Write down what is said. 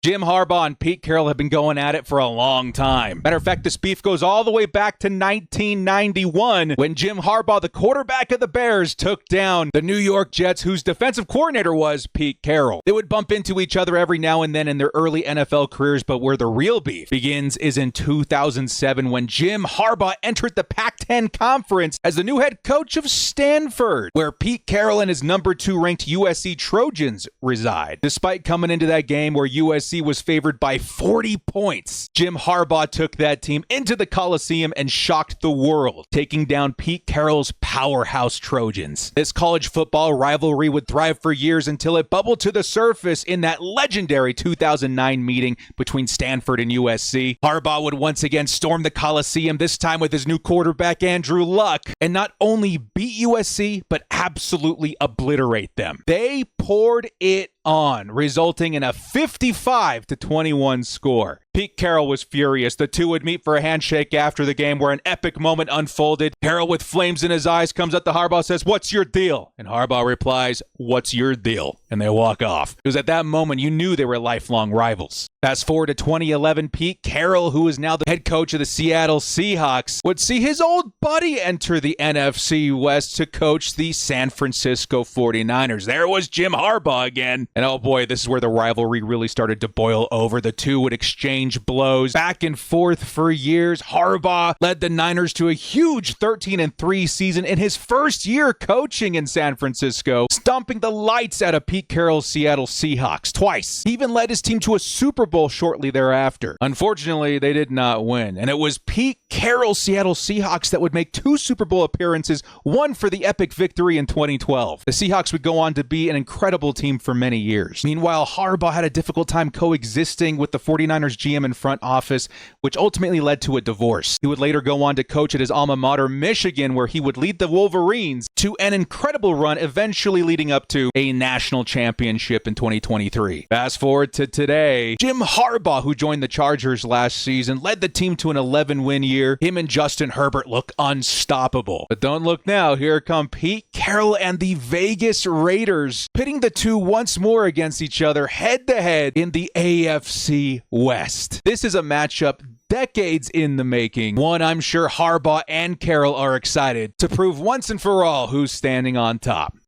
Jim Harbaugh and Pete Carroll have been going at it for a long time. Matter of fact, this beef goes all the way back to 1991 when Jim Harbaugh, the quarterback of the Bears, took down the New York Jets, whose defensive coordinator was Pete Carroll. They would bump into each other every now and then in their early NFL careers, but where the real beef begins is in 2007 when Jim Harbaugh entered the Pac-10 Conference as the new head coach of Stanford, where Pete Carroll and his number 2 ranked USC Trojans reside. Despite coming into that game where USC was favored by 40 points, Jim Harbaugh took that team into the Coliseum and shocked the world, taking down Pete Carroll's powerhouse Trojans. This college football rivalry would thrive for years until it bubbled to the surface in that legendary 2009 meeting between Stanford and USC. Harbaugh would once again storm the Coliseum, this time with his new quarterback Andrew Luck, and not only beat USC, but absolutely obliterate them. They poured it on, resulting in a 55-21 score. Pete Carroll was furious. The two would meet for a handshake after the game where an epic moment unfolded. Carroll, with flames in his eyes, comes up to Harbaugh, says, "What's your deal?" And Harbaugh replies, "What's your deal?" And they walk off. It was at that moment you knew they were lifelong rivals. Fast forward to 2011, Pete Carroll, who is now the head coach of the Seattle Seahawks, would see his old buddy enter the NFC West to coach the San Francisco 49ers. There was Jim Harbaugh again. And oh boy, this is where the rivalry really started to boil over. The two would exchange blows back and forth for years. Harbaugh led the Niners to a huge 13-3 season in his first year coaching in San Francisco, stomping the lights out of Pete Carroll's Seattle Seahawks twice. He even led his team to a Super Bowl shortly thereafter. Unfortunately, they did not win, and it was Pete Carroll's Seattle Seahawks that would make 2 Super Bowl appearances, one for the epic victory in 2012. The Seahawks would go on to be an incredible team for many years. Meanwhile, Harbaugh had a difficult time coexisting with the 49ers GM and front office, which ultimately led to a divorce. He would later go on to coach at his alma mater, Michigan, where he would lead the Wolverines to an incredible run, eventually leading up to a national championship in 2023. Fast forward to today, Jim Harbaugh, who joined the Chargers last season, led the team to an 11-win year. Him and Justin Herbert look unstoppable. But don't look now. Here come Pete Carroll and the Vegas Raiders, pitting the two once more against each other head-to-head in the AFC West. This is a matchup decades in the making, one I'm sure Harbaugh and Carroll are excited to prove once and for all who's standing on top.